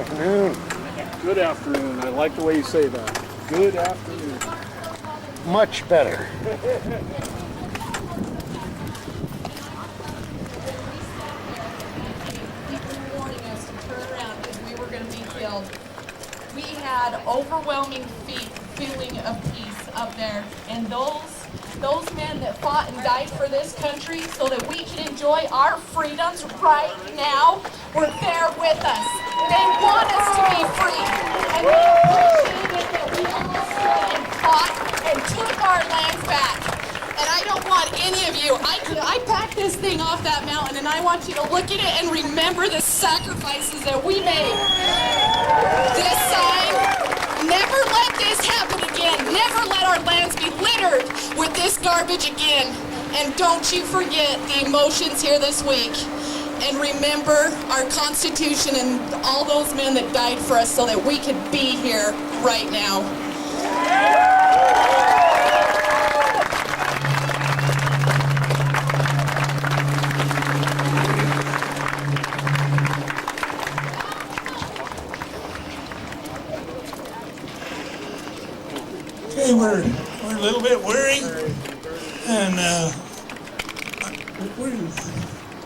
Afternoon. Good afternoon. I like the way you say that. Good afternoon. Much better. People were warning us to turn around because we were going to be killed. We had overwhelming feeling of peace up there, and those men that fought and died for this country so that we can enjoy our freedoms right now were there with us. They want us to be free, and they appreciated that we all stood and fought and took our lands back. And I don't want any of you, I packed this thing off that mountain, and I want you to look at it and remember the sacrifices that we made. This sign, never let this happen again. Never let our lands be littered with this garbage again. And don't you forget the emotions here this week. And remember our Constitution and all those men that died for us so that we could be here right now. Okay, we're a little bit weary, and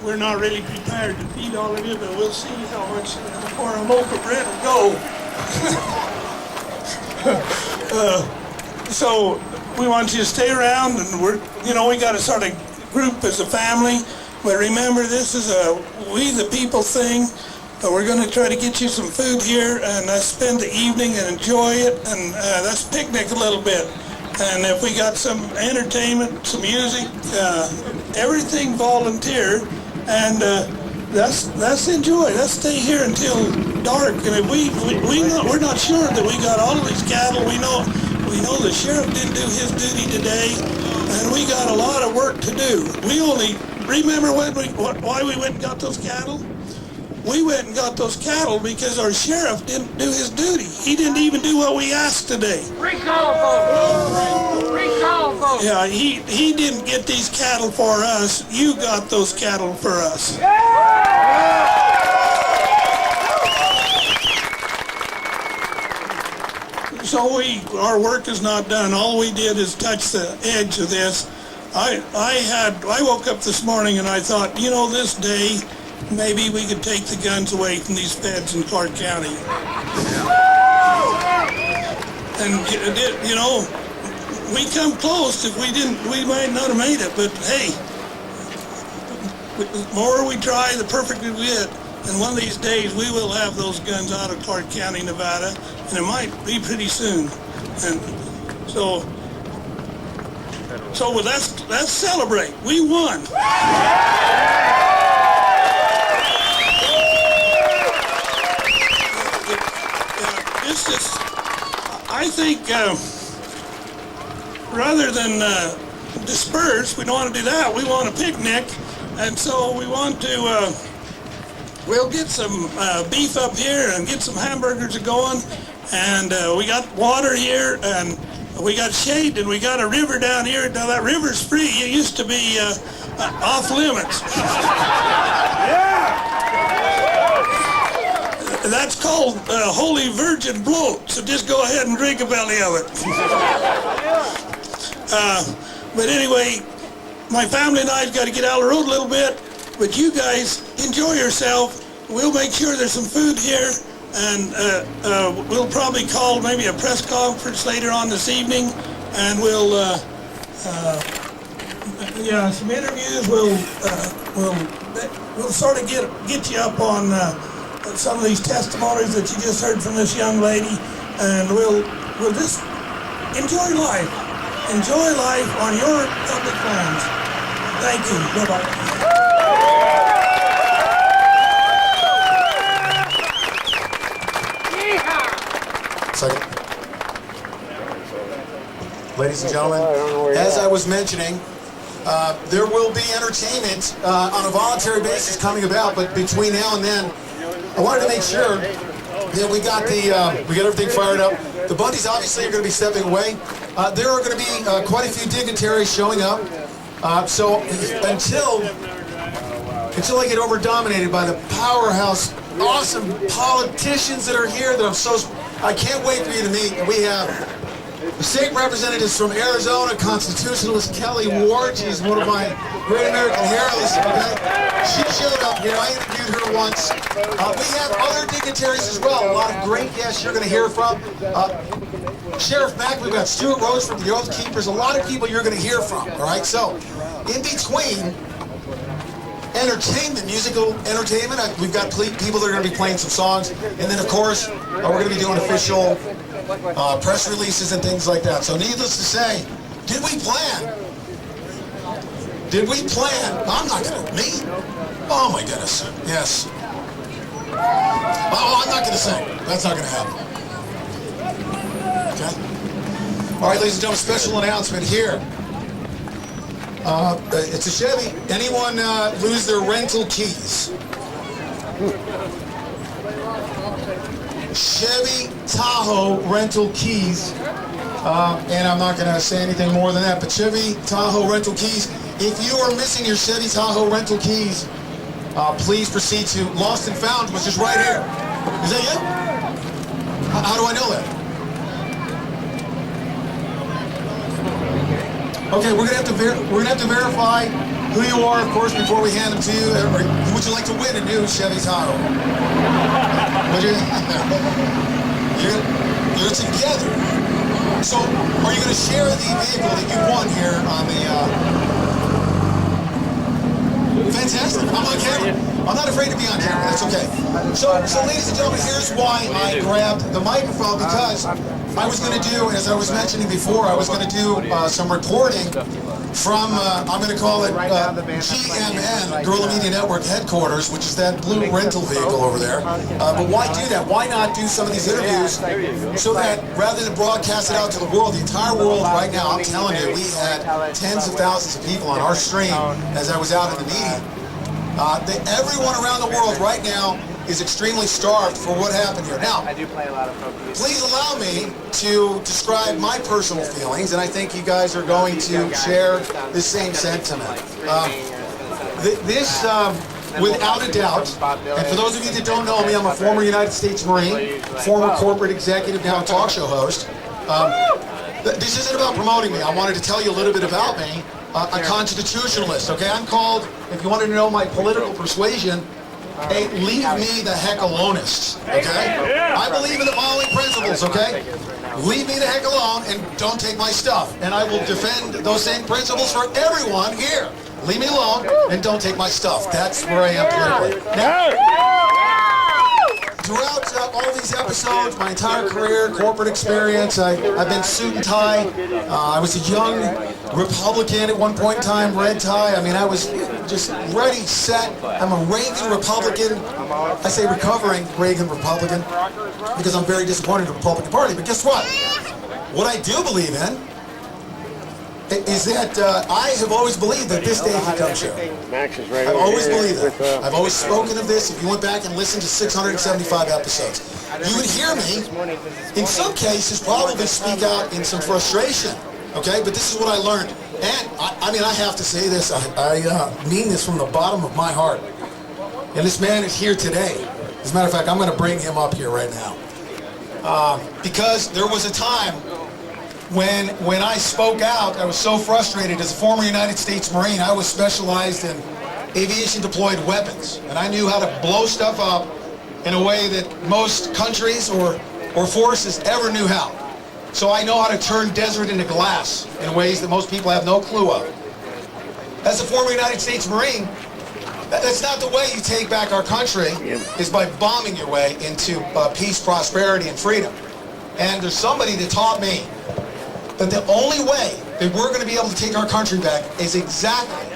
we're not really prepared to feed all of you, but we'll see how much more a loaf of bread will go. So we want you to stay around, and we got to sort of group as a family. But remember, this is a we the people thing. We're going to try to get you some food here, and spend the evening and enjoy it, and let's picnic a little bit. And if we got some entertainment, some music, everything volunteer, and let's enjoy. Let's stay here until dark. And if we're not sure that we got all of these cattle. We know the sheriff didn't do his duty today, and we got a lot of work to do. We only remember why we went and got those cattle. We went and got those cattle because our sheriff didn't do his duty. He didn't even do what we asked today. Recall vote! Recall vote! Yeah, he didn't get these cattle for us. You got those cattle for us. So our work is not done. All we did is touch the edge of this. I woke up this morning and I thought, this day, maybe we could take the guns away from these feds in Clark County. And, we come close. If we didn't, we might not have made it. But, hey, the more we try, the perfecter we get. And one of these days, we will have those guns out of Clark County, Nevada. And it might be pretty soon. And so let's celebrate. We won. I think rather than disperse, we don't want to do that. We want a picnic, and so we want to. We'll get some beef up here and get some hamburgers going, and we got water here, and we got shade, and we got a river down here. Now that river's free. It used to be off limits. That's called Holy Virgin Bloat, so just go ahead and drink a belly of it. But anyway, my family and I's got to get out of the road a little bit, but you guys enjoy yourself. We'll make sure there's some food here, and we'll probably call maybe a press conference later on this evening, and we'll some interviews. We'll sort of get you up on some of these testimonies that you just heard from this young lady, and we'll just enjoy life. Enjoy life on your public lands. Thank you. Bye-bye. Second. Ladies and gentlemen, as I was mentioning, there will be entertainment on a voluntary basis coming about, but between now and then, I wanted to make sure that we got everything fired up. The Bundys obviously are going to be stepping away. There are going to be quite a few dignitaries showing up. So until I get over-dominated by the powerhouse awesome politicians that are here that I can't wait for you to meet. And we have state representatives from Arizona, Constitutionalist Kelly Ward. She's one of my great American heroes, okay? She showed up here. I interviewed her once. We have other dignitaries as well. A lot of great guests you're going to hear from. Sheriff Mack, we've got Stuart Rose from the Oath Keepers. A lot of people you're going to hear from, all right? So, in between entertainment, musical entertainment, we've got people that are going to be playing some songs. And then, of course, we're going to be doing official press releases and things like that. So needless to say, did we plan? Did we plan? I'm not going to, me? Oh my goodness, yes. Oh, I'm not going to sing. That's not going to happen. Okay? All right, ladies and gentlemen, special announcement here. It's a Chevy. Anyone lose their rental keys? Chevy Tahoe rental keys. And I'm not going to say anything more than that, but Chevy Tahoe rental keys. If you are missing your Chevy Tahoe rental keys, please proceed to Lost and Found, which is right here. Is that you? How do I know that? Okay, we're gonna have to verify who you are, of course, before we hand them to you. Would you like to win a new Chevy Tahoe? You're together. So, are you going to share the vehicle that you won here on the? Fantastic. I'm on camera. I'm not afraid to be on camera. That's okay. So ladies and gentlemen, here's why I grabbed the microphone, because I was going to do, as I was mentioning before, I was going to do some reporting from, I'm going to call it GMN, Guerrilla Media Network headquarters, which is that blue rental vehicle over there. But why do that? Why not do some of these interviews so that rather than broadcast it out to the world, the entire world right now, I'm telling you, we had tens of thousands of people on our stream as I was out in the meeting. Everyone around the world right now is extremely starved for what happened here. Now, please allow me to describe my personal feelings, and I think you guys are going to share the same sentiment. Without a doubt, and for those of you that don't know me, I'm a former United States Marine, former corporate executive, now a talk show host. This isn't about promoting me. I wanted to tell you a little bit about me. A constitutionalist, okay? I'm called, if you wanted to know my political persuasion, a leave me the heck alonist, okay? I believe in the following principles, okay? Leave me the heck alone and don't take my stuff. And I will defend those same principles for everyone here. Leave me alone and don't take my stuff. That's where I am politically. Now, throughout all these episodes, my entire career, corporate experience, I've been suit and tie. I was a young Republican at one point in time, red tie. I mean, I was just ready, set. I'm a Reagan Republican. I say recovering Reagan Republican because I'm very disappointed in the Republican Party. But guess what? What I do believe in is that I have always believed that this day could come true. I've always believed that. I've always spoken of this. If you went back and listened to 675 episodes, you would hear me, in some cases, probably speak out in some frustration. Okay, but this is what I learned. And, I mean, I have to say this. I mean this from the bottom of my heart. And this man is here today. As a matter of fact, I'm going to bring him up here right now. Because there was a time when I spoke out, I was so frustrated. As a former United States Marine, I was specialized in aviation deployed weapons. And I knew how to blow stuff up in a way that most countries or forces ever knew how. So I know how to turn desert into glass in ways that most people have no clue of. As a former United States Marine, that's not the way you take back our country, is by bombing your way into peace, prosperity, and freedom. And there's somebody that taught me that the only way that we're going to be able to take our country back is exactly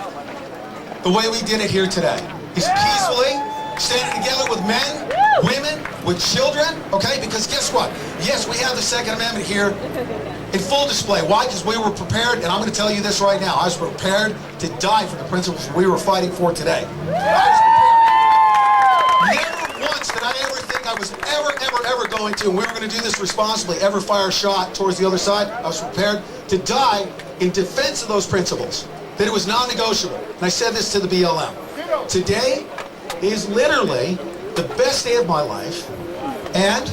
the way we did it here today. Is peacefully, standing together with men, women, with children, okay? Because guess what? Yes, we have the Second Amendment here in full display. Why? Because we were prepared, and I'm going to tell you this right now. I was prepared to die for the principles we were fighting for today. Never once did I ever think I was ever going to, and we were going to do this responsibly, ever fire a shot towards the other side. I was prepared to die in defense of those principles, that it was non-negotiable. And I said this to the BLM. Today is literally the best day of my life. And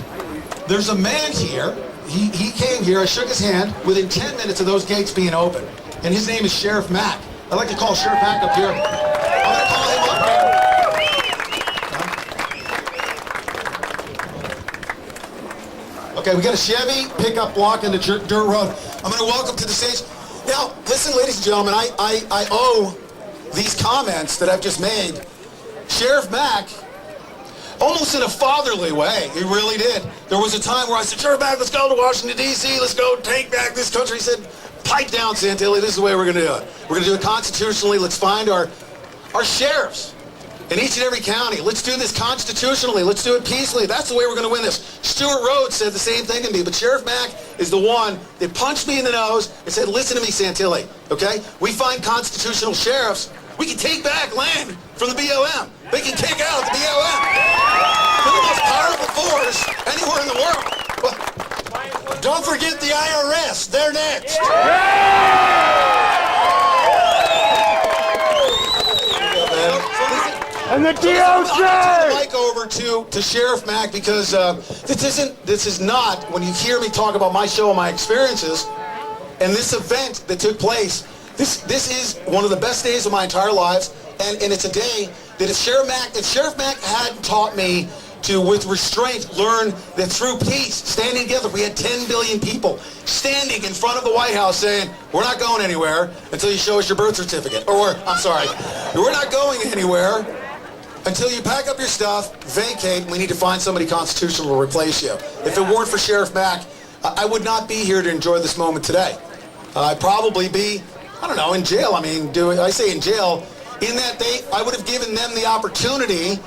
there's a man here. He came here. I shook his hand within 10 minutes of those gates being open. And his name is Sheriff Mack. I'd like to call Sheriff Mack up here. I'm going to call him up. Okay, we got a Chevy pickup blocking the dirt road. I'm going to welcome to the stage. Now, listen, ladies and gentlemen, I owe these comments that I've just made. Sheriff Mack, almost in a fatherly way, he really did. There was a time where I said, Sheriff Mack, let's go to Washington, D.C., let's go take back this country. He said, pipe down, Santilli, this is the way we're going to do it. We're going to do it constitutionally. Let's find our sheriffs in each and every county. Let's do this constitutionally. Let's do it peacefully. That's the way we're going to win this. Stuart Rhodes said the same thing to me, but Sheriff Mack is the one that punched me in the nose and said, listen to me, Santilli, okay? We find constitutional sheriffs. We can take back land from the BLM. They can kick out the BLM. They're the most powerful force anywhere in the world. But don't forget the IRS. They're next. And the DOJ! I'm going to turn the mic over to Sheriff Mack because this is not, when you hear me talk about my show and my experiences, and this event that took place, this is one of the best days of my entire lives, and it's a day that if Sheriff Mack hadn't taught me to, with restraint, learn that through peace, standing together, we had 10 billion people standing in front of the White House saying, we're not going anywhere until you show us your birth certificate. Or, I'm sorry, we're not going anywhere until you pack up your stuff, vacate, and we need to find somebody constitutional to replace you. If it weren't for Sheriff Mack, I would not be here to enjoy this moment today. I'd probably be, I don't know, in jail. I mean, I say in jail, in that I would have given them the opportunity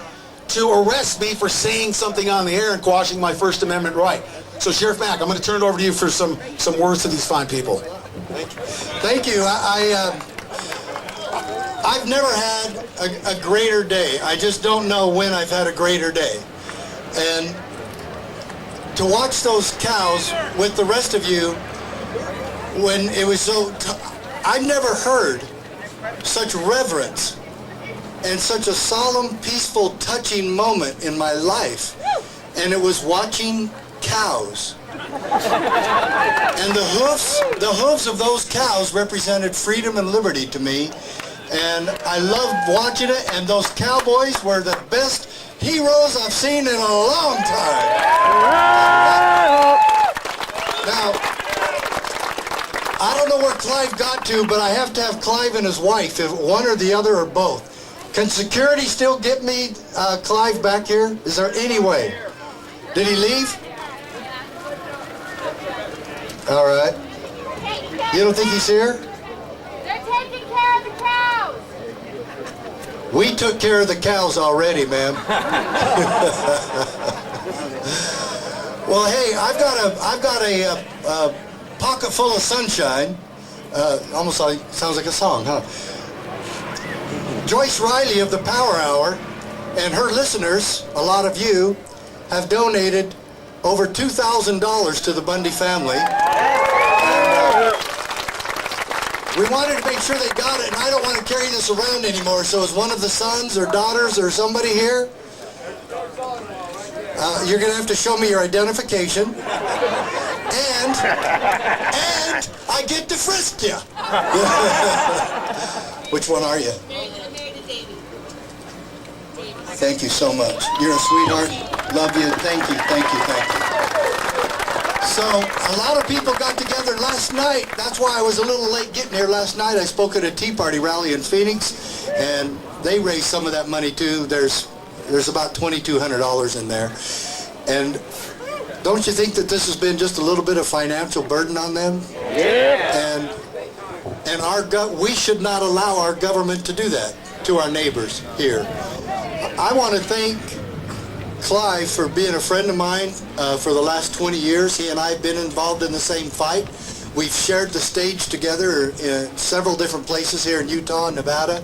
to arrest me for saying something on the air and quashing my First Amendment right. So Sheriff Mack, I'm going to turn it over to you for some words to these fine people. Thank you. I've never had a greater day. I just don't know when I've had a greater day. And to watch those cows with the rest of you, when it was so, I've never heard such reverence and such a solemn, peaceful, touching moment in my life. And it was watching cows. And the hooves of those cows represented freedom and liberty to me. And I loved watching it, and those cowboys were the best heroes I've seen in a long time. Now, I don't know where Clive got to, but I have to have Clive and his wife, if one or the other or both. Can security still get me Clive back here? Is there any way? Did he leave? All right. You don't think he's here? They're taking care of the cows. We took care of the cows already, ma'am. Well, hey, I've got a pocket full of sunshine. Almost like, sounds like a song, huh? Joyce Riley of the Power Hour and her listeners, a lot of you, have donated over $2,000 to the Bundy family. And, we wanted to make sure they got it, and I don't want to carry this around anymore, so is one of the sons or daughters or somebody here? You're going to have to show me your identification. And I get to frisk you. Which one are you? Thank you so much. You're a sweetheart. Love you. Thank you. So, a lot of people got together last night. That's why I was a little late getting here last night. I spoke at a Tea Party rally in Phoenix, and they raised some of that money too. There's about $2,200 in there. And don't you think that this has been just a little bit of financial burden on them? Yeah. And we should not allow our government to do that to our neighbors here. I want to thank Clive for being a friend of mine for the last 20 years. He and I have been involved in the same fight. We've shared the stage together in several different places here in Utah and Nevada.